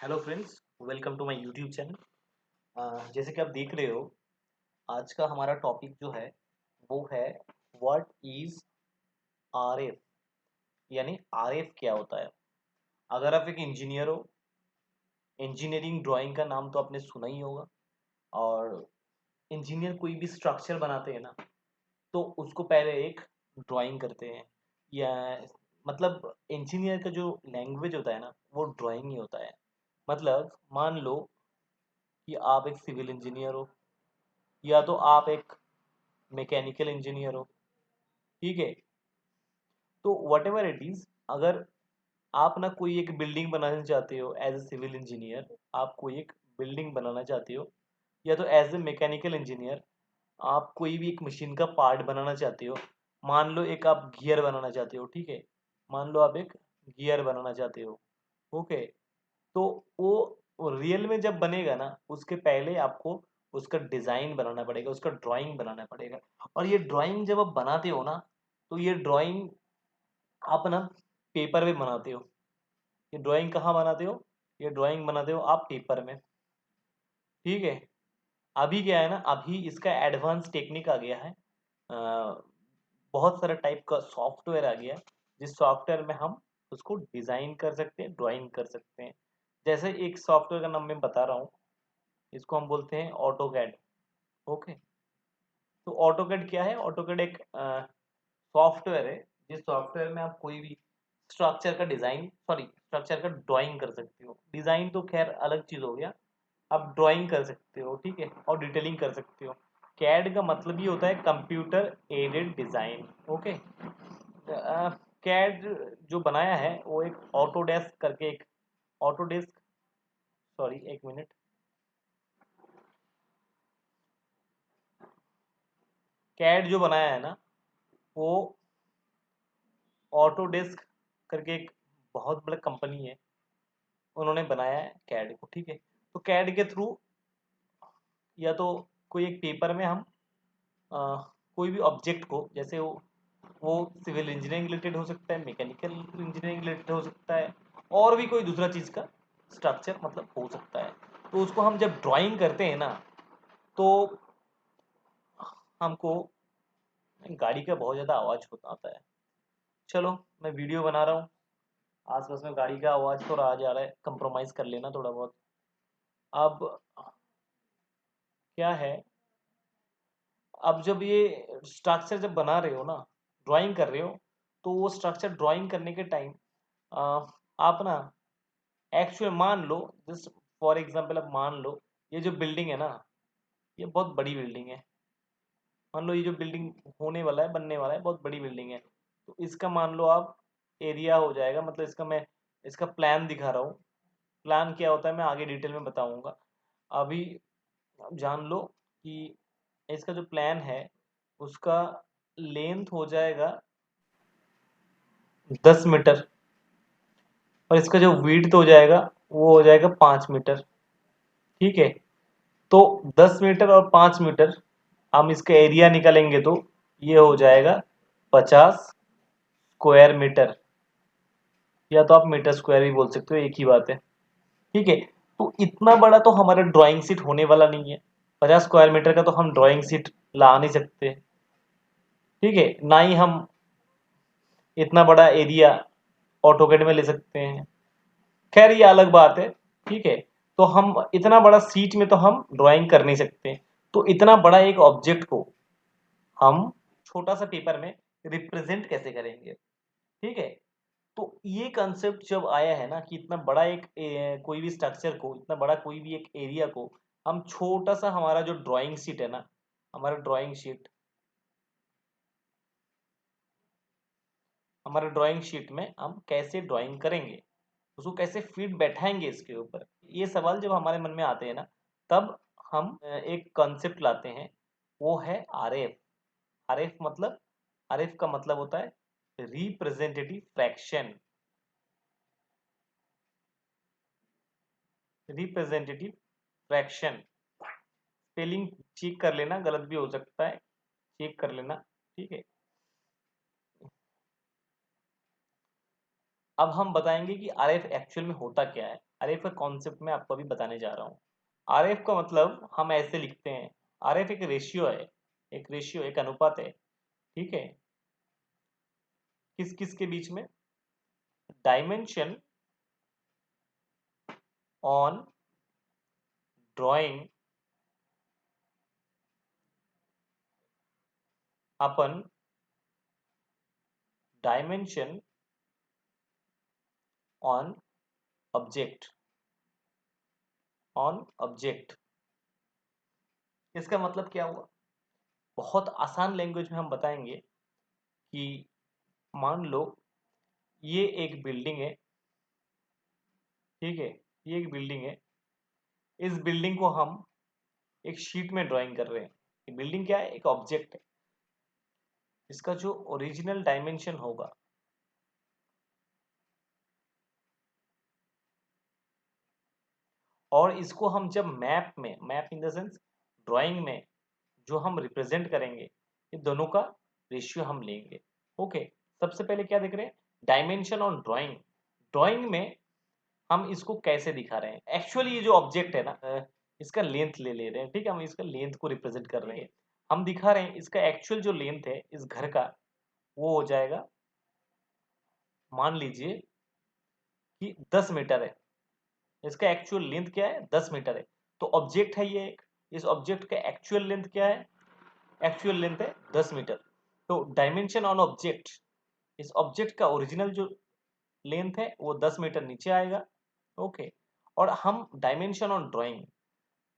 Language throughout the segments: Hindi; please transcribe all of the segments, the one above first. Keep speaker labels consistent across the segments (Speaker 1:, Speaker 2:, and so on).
Speaker 1: Hello friends, welcome to my YouTube channel. जैसे कि आप देख रहे हो, आज का हमारा टॉपिक जो है वो है व्हाट इज आरएफ, यानी आरएफ क्या होता है। अगर आप एक इंजीनियर हो, इंजीनियरिंग ड्राइंग का नाम तो आपने सुना ही होगा। और इंजीनियर कोई भी स्ट्रक्चर बनाते हैं ना, तो उसको पहले एक ड्राइंग करते हैं। या मतलब इंजीनियर का जो लैंग्वेज होता है ना, वो ड्राइंग ही होता है। मतलब मान लो कि आप एक सिविल इंजीनियर हो, या तो आप एक मैकेनिकल इंजीनियर हो। ठीक है, तो वट एवर इट इज, अगर आप ना कोई एक बिल्डिंग बनाना चाहते हो एज ए सिविल इंजीनियर, आप कोई एक बिल्डिंग बनाना चाहते हो, या तो एज ए मैकेनिकल इंजीनियर आप कोई भी एक मशीन का पार्ट बनाना चाहते हो। मान लो एक आप गियर बनाना चाहते हो, ठीक है, मान लो आप एक गियर बनाना चाहते हो। ओके, तो वो रियल में जब बनेगा ना, उसके पहले आपको उसका डिज़ाइन बनाना पड़ेगा, उसका ड्राइंग बनाना पड़ेगा। और ये ड्राइंग जब आप बनाते हो ना, तो ये ड्राइंग आप ना पेपर पे बनाते हो। ये ड्राइंग कहाँ बनाते हो? ये ड्राइंग बनाते हो आप पेपर में। ठीक है, अभी क्या है ना, अभी इसका एडवांस टेक्निक आ गया है। बहुत सारा टाइप का सॉफ्टवेयर आ गया है, जिस सॉफ्टवेयर में हम उसको डिज़ाइन कर सकते हैं, ड्राइंग कर सकते हैं। जैसे एक सॉफ्टवेयर का नाम मैं बता रहा हूँ, इसको हम बोलते हैं ऑटोकैड। ओके, तो ऑटोकैड क्या है? ऑटोकैड एक सॉफ्टवेयर है, जिस सॉफ्टवेयर में आप कोई भी स्ट्रक्चर का डिज़ाइन, सॉरी, स्ट्रक्चर का ड्राइंग कर सकते हो। डिज़ाइन तो खैर अलग चीज़ हो गया, आप ड्राइंग कर सकते हो, ठीक है, और डिटेलिंग कर सकते हो। कैड का मतलब ही होता है computer aided design. Okay, CAD जो बनाया है वो एक ऑटोडेस्क करके एक ऑटोडेस्क, सॉरी एक मिनट, कैड जो बनाया है ना, वो ऑटोडेस्क करके एक बहुत बड़ा कंपनी है, उन्होंने बनाया है कैड को। ठीक है, तो कैड के थ्रू या तो कोई एक पेपर में हम कोई भी ऑब्जेक्ट को, जैसे वो सिविल इंजीनियरिंग रिलेटेड हो सकता है, मैकेनिकल इंजीनियरिंग रिलेटेड हो सकता है, और भी कोई दूसरा चीज़ का स्ट्रक्चर मतलब हो सकता है। तो उसको हम जब ड्राइंग करते हैं ना, तो हमको गाड़ी का बहुत ज़्यादा आवाज़ होता आता है। चलो, मैं वीडियो बना रहा हूँ, आसपास में गाड़ी का आवाज़ थोड़ा आ जा रहा है, कंप्रोमाइज़ कर लेना थोड़ा बहुत। अब क्या है, अब जब ये स्ट्रक्चर जब बना रहे हो ना, ड्राइंग कर रहे हो, तो वो स्ट्रक्चर ड्राइंग करने के टाइम आप ना एक्चुअल मान लो, जस्ट फॉर एग्जांपल अब मान लो ये जो बिल्डिंग है ना, ये बहुत बड़ी बिल्डिंग है। मान लो ये जो बिल्डिंग होने वाला है, बनने वाला है, बहुत बड़ी बिल्डिंग है। तो इसका मान लो आप एरिया हो जाएगा, मतलब इसका मैं इसका प्लान दिखा रहा हूँ। प्लान क्या होता है मैं आगे डिटेल में बताऊंगा। अभी आप जान लो कि इसका जो प्लान है उसका लेंथ हो जाएगा 10 मीटर, और इसका जो विड्थ हो जाएगा वो हो जाएगा 5 मीटर। ठीक है, तो 10 मीटर और 5 मीटर हम इसका एरिया निकालेंगे तो ये हो जाएगा 50 स्क्वायर मीटर, या तो आप मीटर स्क्वायर भी बोल सकते हो, एक ही बात है। ठीक है, तो इतना बड़ा तो हमारा ड्राइंग शीट होने वाला नहीं है। 50 स्क्वायर मीटर का तो हम ड्राइंग शीट ला नहीं सकते। ठीक है, ना ही हम इतना बड़ा एरिया ऑटोकैड में ले सकते हैं। खैर ये अलग बात है। ठीक है, तो हम इतना बड़ा सीट में तो हम ड्राइंग कर नहीं सकते। तो इतना बड़ा एक ऑब्जेक्ट को हम छोटा सा पेपर में रिप्रेजेंट कैसे करेंगे? ठीक है, तो ये कंसेप्ट जब आया है ना कि इतना बड़ा एक कोई भी स्ट्रक्चर को, इतना बड़ा कोई भी एक एरिया को हम छोटा सा, हमारा जो ड्राइंग शीट है ना, हमारा ड्राइंग शीट, हमारे ड्राइंग शीट में हम कैसे ड्राइंग करेंगे, उसको कैसे फिट बैठाएंगे इसके ऊपर, ये सवाल जब हमारे मन में आते हैं ना, तब हम एक कॉन्सेप्ट लाते हैं, वो है आरएफ। आरएफ मतलब, आरएफ का मतलब होता है representative fraction. Representative fraction, spelling check कर लेना, गलत भी हो सकता है, चेक कर लेना। ठीक है, अब हम बताएंगे कि आरएफ एक्चुअल में होता क्या है। आरएफ का कॉन्सेप्ट मैं आपको अभी बताने जा रहा हूँ। आरएफ का मतलब हम ऐसे लिखते हैं, आरएफ एक रेशियो है, एक रेशियो, एक अनुपात है, ठीक है। किस किस के बीच में? Dimension on drawing upon dimension on object, on object. इसका मतलब क्या हुआ? बहुत आसान लैंग्वेज में हम बताएंगे कि मान लो ये एक बिल्डिंग है, ठीक है, ये एक बिल्डिंग है। इस बिल्डिंग को हम एक शीट में ड्राइंग कर रहे हैं। ये बिल्डिंग क्या है? एक ऑब्जेक्ट है। इसका जो ओरिजिनल डायमेंशन होगा, और इसको हम जब मैप में, map in the sense drawing में जो हम रिप्रेजेंट करेंगे, ये दोनों का रेशियो हम लेंगे। ओके, सबसे पहले क्या देख रहे हैं? Dimension on drawing. ड्राइंग में हम इसको कैसे दिखा रहे हैं? एक्चुअली ये जो ऑब्जेक्ट है ना, इसका लेंथ ले रहे हैं, ठीक है, हम इसका लेंथ को रिप्रेजेंट कर रहे हैं। हम दिखा रहे हैं इसका एक्चुअल जो लेंथ है इस घर का, वो हो जाएगा, मान लीजिए कि 10 मीटर है। इसका एक्चुअल लेंथ क्या है? 10 मीटर है। तो ऑब्जेक्ट है ये एक, इस ऑब्जेक्ट का एक्चुअल लेंथ क्या है? एक्चुअल लेंथ है 10 मीटर। तो डायमेंशन ऑन ऑब्जेक्ट, इस ऑब्जेक्ट का ओरिजिनल जो लेंथ है वो 10 मीटर नीचे आएगा। ओके, और हम डायमेंशन ऑन ड्राइंग,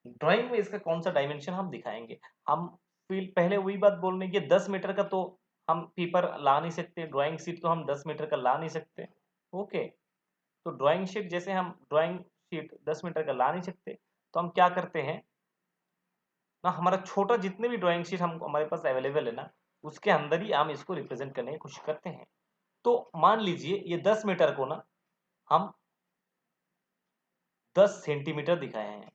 Speaker 1: ड्राइंग में इसका कौन सा डायमेंशन हम दिखाएंगे? हम फिर पहले वही बात बोल रहे हैं कि 10 मीटर का तो हम पेपर ला नहीं सकते, ड्राइंग शीट तो हम 10 मीटर का ला नहीं सकते। ओके, तो ड्राइंग शीट जैसे हम ड्राइंग शीट 10 मीटर का ला नहीं सकते, तो हम क्या करते हैं ना, हमारा छोटा जितने भी ड्राइंग शीट हम हमारे पास अवेलेबल है ना, उसके अंदर ही हम इसको रिप्रेजेंट करने की कोशिश करते हैं। तो मान लीजिए ये 10 मीटर को ना हम 10 सेंटीमीटर दिखाए हैं।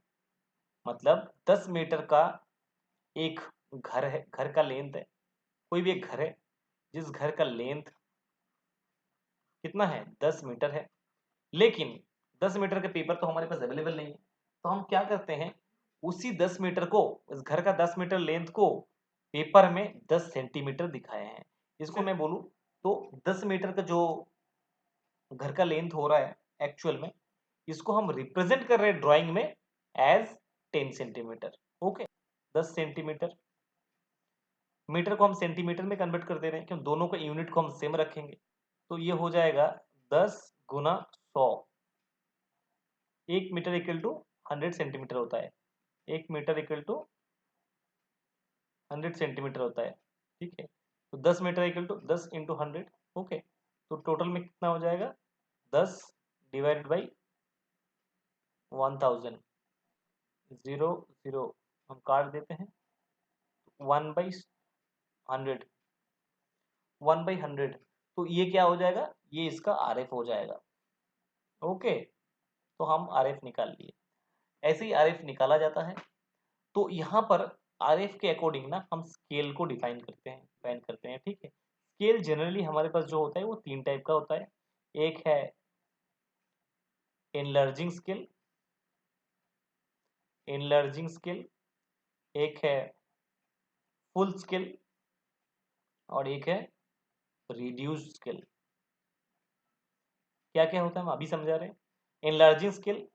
Speaker 1: मतलब 10 मीटर का एक घर है, घर का लेंथ है, कोई भी एक घर है जिस घर का लेंथ कितना है? 10 मीटर है। लेकिन 10 मीटर का पेपर तो हमारे पास अवेलेबल नहीं है, तो हम क्या करते हैं, उसी 10 मीटर को, इस घर का 10 मीटर लेंथ को पेपर में 10 सेंटीमीटर दिखाए हैं। इसको मैं बोलूं तो 10 मीटर का जो घर का लेंथ हो रहा है एक्चुअल में, इसको हम रिप्रेजेंट कर रहे हैं ड्राइंग में as 10 centimetre. Okay, 10 centimetre. Metre को हम सेंटीमीटर में कन्वर्ट कर दे रहे हैं, क्यों? दोनों का यूनिट को हम सेम रखेंगे। तो ये हो जाएगा 10 गुना 100। 1 मीटर इक्वल टू 100 सेंटीमीटर होता है। 1 मीटर इक्वल टू 100 सेंटीमीटर होता है, ठीक है। तो 10 metre equal to 10 into 100। Okay, तो टोटल में कितना हो जाएगा? 10 डिवाइडेड बाई 1000, 0 0 हम काट देते हैं। 1/100, 1/100। तो ये क्या हो जाएगा? ये इसका आरएफ हो जाएगा। ओके, तो हम आरएफ निकाल लिए। ऐसे ही आरएफ निकाला जाता है। तो यहाँ पर आरएफ के अकॉर्डिंग ना हम स्केल को डिफाइन करते हैं, ठीक है। स्केल जनरली हमारे पास जो होता है वो 3 टाइप का होता है। एक है एनलार्जिंग स्केल, एनलार्जिंग स्केल, एक है फुल स्केल, और एक है रिड्यूस्ड स्केल। क्या क्या होता है हम अभी समझा रहे हैं। एनलार्जिंग स्केल,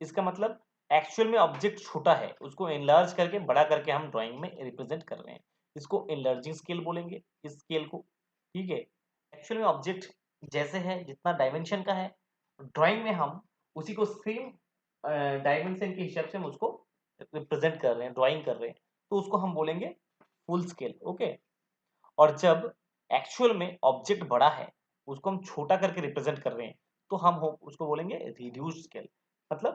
Speaker 1: इसका मतलब एक्चुअल में ऑब्जेक्ट छोटा है, उसको एनलार्ज करके बड़ा करके हम ड्राइंग में रिप्रेजेंट कर रहे हैं, इसको एनलार्जिंग स्केल बोलेंगे, इस स्केल को, ठीक है। एक्चुअल में ऑब्जेक्ट जैसे है, जितना डायमेंशन का है, ड्राइंग में हम उसी को सेम डायमेंशन के हिसाब से हम उसको रिप्रेजेंट कर रहे हैं, ड्राइंग कर रहे हैं, तो उसको हम बोलेंगे फुल स्केल। ओके, और जब एक्चुअल में ऑब्जेक्ट बड़ा है, उसको हम छोटा करके रिप्रेजेंट कर रहे हैं, तो हम उसको बोलेंगे रिड्यूस्ड स्केल। मतलब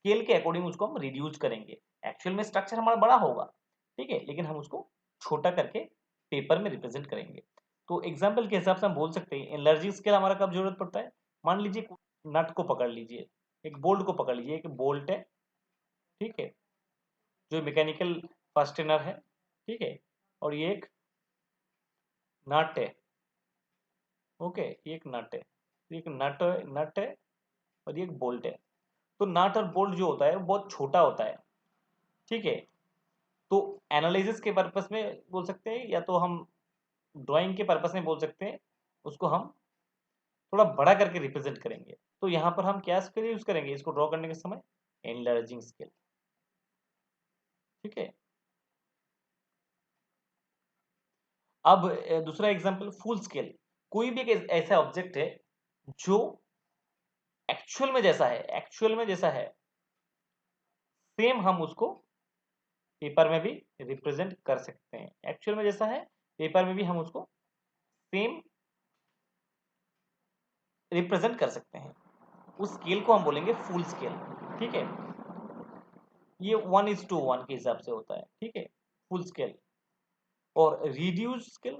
Speaker 1: स्केल के अकॉर्डिंग उसको हम रिड्यूस करेंगे। एक्चुअल में स्ट्रक्चर हमारा बड़ा होगा, ठीक है, लेकिन हम उसको छोटा करके पेपर में रिप्रेजेंट करेंगे। तो एग्जाम्पल के हिसाब से हम बोल सकते हैं एनर्जी स्केल हमारा कब जरूरत पड़ता है। मान लीजिए नट को पकड़ लीजिए, एक बोल्ट को पकड़ लीजिए, एक बोल्ट है, ठीक है, जो मैकेनिकल फास्टेनर है, ठीक है, और ये एक नट है। ओके, ये एक नट है। एक नट है और ये एक बोल्ट है। तो नट और बोल्ट जो होता है वो बहुत छोटा होता है, ठीक है। तो एनालिसिस के पर्पस में बोल सकते हैं या तो हम ड्राइंग के पर्पस में बोल सकते हैं, उसको हम थोड़ा बड़ा करके रिप्रेजेंट करेंगे। तो यहाँ पर हम क्या स्केल यूज करेंगे इसको ड्रॉ करने के समय? एनलार्जिंग स्केल, ठीक है। अब दूसरा एग्जांपल फुल स्केल। कोई भी एक ऐसा ऑब्जेक्ट है जो एक्चुअल में जैसा है सेम हम उसको पेपर में भी रिप्रेजेंट कर सकते हैं। एक्चुअल में जैसा है पेपर में भी हम उसको सेम रिप्रेजेंट कर सकते हैं। उस स्केल को हम बोलेंगे फुल स्केल, ठीक है। ये 1:1 के हिसाब से होता है, ठीक है, फुल स्केल। और रिड्यूस स्केल,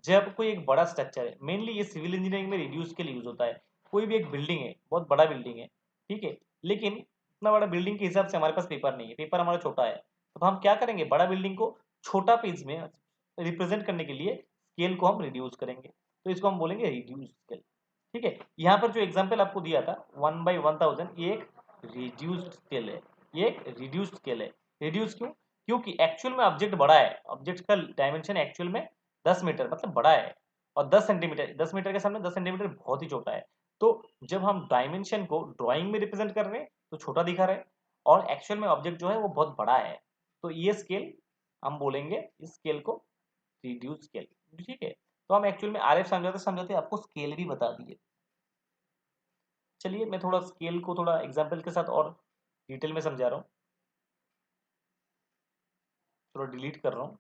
Speaker 1: जब कोई एक बड़ा स्ट्रक्चर है, मेनली ये सिविल इंजीनियरिंग में रिड्यूस स्केल यूज होता है। कोई भी एक बिल्डिंग है, बहुत बड़ा बिल्डिंग है, ठीक है, लेकिन इतना बड़ा बिल्डिंग के हिसाब से हमारे पास पेपर नहीं है, पेपर हमारा छोटा है। तो हम क्या करेंगे, बड़ा बिल्डिंग को छोटा पेज में रिप्रेजेंट करने के लिए स्केल को हम रिड्यूस करेंगे। तो इसको हम बोलेंगे रिड्यूस स्केल, ठीक है। यहाँ पर जो एग्जाम्पल आपको दिया था 1/1000, ये एक रिड्यूस्ड स्केल है। ये एक रिड्यूस्ड स्केल है। रिड्यूस क्यों? क्योंकि एक्चुअल में ऑब्जेक्ट बड़ा है, ऑब्जेक्ट का डायमेंशन एक्चुअल में 10 मीटर मतलब बड़ा है, और 10 सेंटीमीटर, 10 मीटर के सामने 10 सेंटीमीटर बहुत ही छोटा है। तो जब हम डायमेंशन को ड्राइंग में रिप्रेजेंट कर रहे हैं तो छोटा दिखा रहे हैं, और एक्चुअल में ऑब्जेक्ट जो है वो बहुत बड़ा है। तो ये स्केल हम बोलेंगे, इस स्केल को रिड्यूस स्केल, ठीक है। तो हम एक्चुअल में आरएफ समझाते समझाते आपको स्केल भी बता दिए। चलिए मैं थोड़ा स्केल को थोड़ा एग्जाम्पल के साथ और डिटेल में समझा रहा हूँ। थोड़ा डिलीट कर रहा हूँ।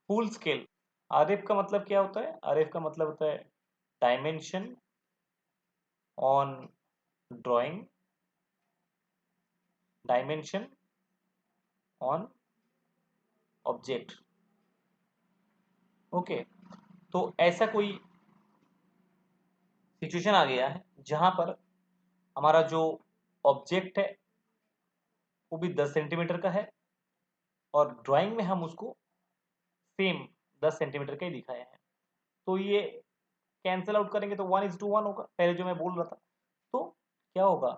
Speaker 1: फुल स्केल, आरएफ का मतलब क्या होता है? आरएफ का मतलब होता है dimension on drawing, dimension on object, okay. तो ऐसा कोई सिचुएशन आ गया है जहां पर हमारा जो ऑब्जेक्ट है वो भी 10 सेंटीमीटर का है, और ड्राइंग में हम उसको सेम 10 सेंटीमीटर का ही दिखाया है। तो ये कैंसिल आउट करेंगे तो 1:1 होगा, पहले जो मैं बोल रहा था। तो क्या होगा,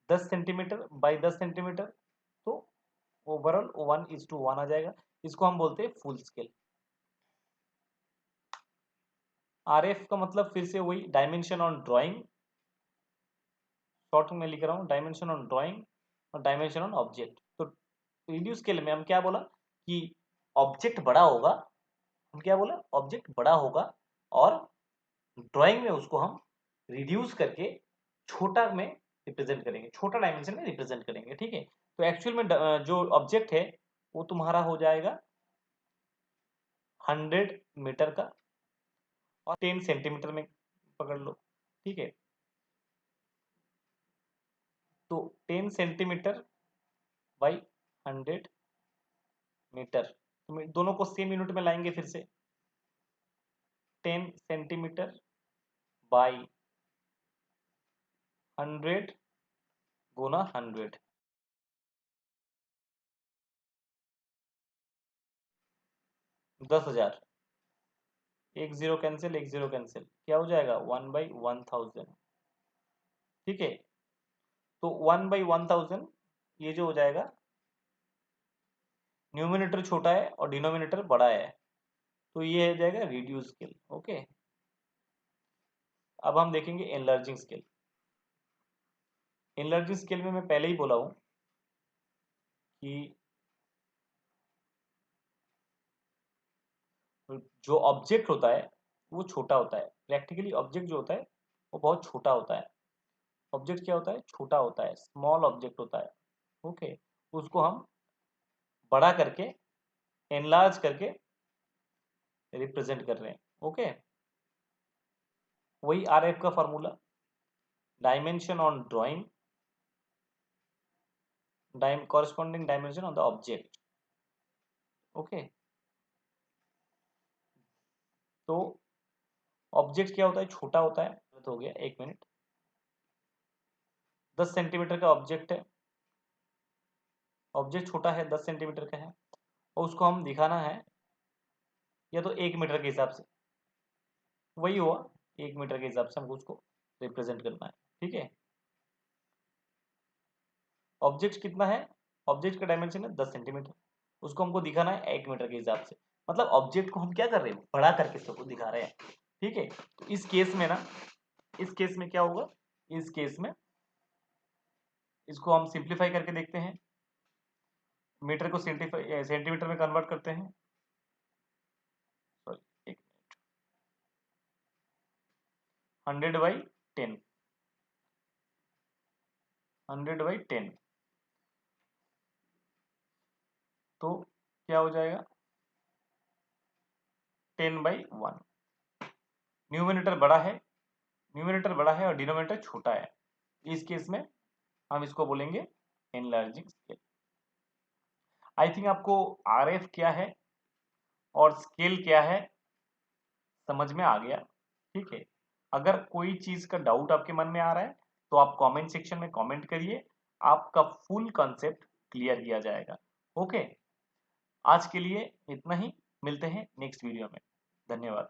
Speaker 1: 10 सेंटीमीटर बाई 10 सेंटीमीटर, तो ओवरऑल 1:1 आ जाएगा। इसको हम बोलते हैं फुल स्केल। आरएफ का मतलब फिर से वही डायमेंशन ऑन ड्राइंग, शॉर्ट में लिख रहा हूँ, डायमेंशन ऑन ड्राइंग और डायमेंशन ऑन ऑब्जेक्ट। तो रिड्यूस स्केल में हम क्या बोला कि ऑब्जेक्ट बड़ा होगा, हम क्या बोला, ऑब्जेक्ट बड़ा होगा, और ड्राइंग में उसको हम रिड्यूस करके छोटा में रिप्रेजेंट करेंगे, छोटा डायमेंशन में रिप्रेजेंट करेंगे, ठीक है। तो एक्चुअल में जो ऑब्जेक्ट है वो तुम्हारा हो जाएगा 100 मीटर का, और 10 सेंटीमीटर में पकड़ लो, ठीक है। तो 10 सेंटीमीटर बाई 100 मीटर, तो दोनों को सेम यूनिट में लाएंगे फिर से। 10 सेंटीमीटर बाई 100 गुना 100, 10,000। एक जीरो कैंसिल, एक जीरो कैंसिल, क्या हो जाएगा 1/1000, ठीक है। तो 1/1000 ये जो हो जाएगा, न्यूमिनेटर छोटा है और डिनोमिनेटर बड़ा है, तो ये हो जाएगा रिड्यूस स्केल, ओके। अब हम देखेंगे एनलार्जिंग स्केल। एनलार्जिंग स्केल में मैं पहले ही बोला हूं कि जो ऑब्जेक्ट होता है वो छोटा होता है। प्रैक्टिकली ऑब्जेक्ट जो होता है वो बहुत छोटा होता है। ऑब्जेक्ट क्या होता है, छोटा होता है, स्मॉल ऑब्जेक्ट होता है, ओके। उसको हम बड़ा करके, एनलार्ज करके रिप्रेजेंट कर रहे हैं, ओके। वही RF का formula, dimension on drawing, corresponding dimension on the object. Okay, तो ऑब्जेक्ट क्या होता है, छोटा होता है, तो हो गया, एक मिनट, 10 सेंटीमीटर का ऑब्जेक्ट है, ऑब्जेक्ट छोटा है, 10 सेंटीमीटर का है, और उसको हम दिखाना है या तो 1 मीटर के हिसाब से, वही हुआ, 1 मीटर के हिसाब से हमको उसको रिप्रेजेंट करना है, ठीक है। ऑब्जेक्ट कितना है, ऑब्जेक्ट का डायमेंशन है 10 सेंटीमीटर, उसको हमको दिखाना है 1 मीटर के हिसाब से, मतलब ऑब्जेक्ट को हम क्या कर रहे हैं, बड़ा करके सबको दिखा रहे हैं, ठीक है। तो इस केस में ना, इस केस में क्या होगा, इस केस में इसको हम सिंप्लीफाई करके देखते हैं, मीटर को सेंटीमीटर में कन्वर्ट करते हैं, सॉरी, एक मिनट, 100/10, 100/10, तो क्या हो जाएगा, 10/1। न्यूमिनेटर बड़ा है, न्यूमिनेटर बड़ा है और डिनोमिनेटर छोटा है, इस केस में हम इसको बोलेंगे एनलार्जिंग स्केल। आई थिंक आपको RF क्या है और स्केल क्या है समझ में आ गया, ठीक है। अगर कोई चीज का डाउट आपके मन में आ रहा है तो आप कमेंट सेक्शन में कमेंट करिए, आपका फुल कॉन्सेप्ट क्लियर किया जाएगा। ओके, आज के लिए इतना ही, मिलते हैं नेक्स्ट वीडियो में, धन्यवाद।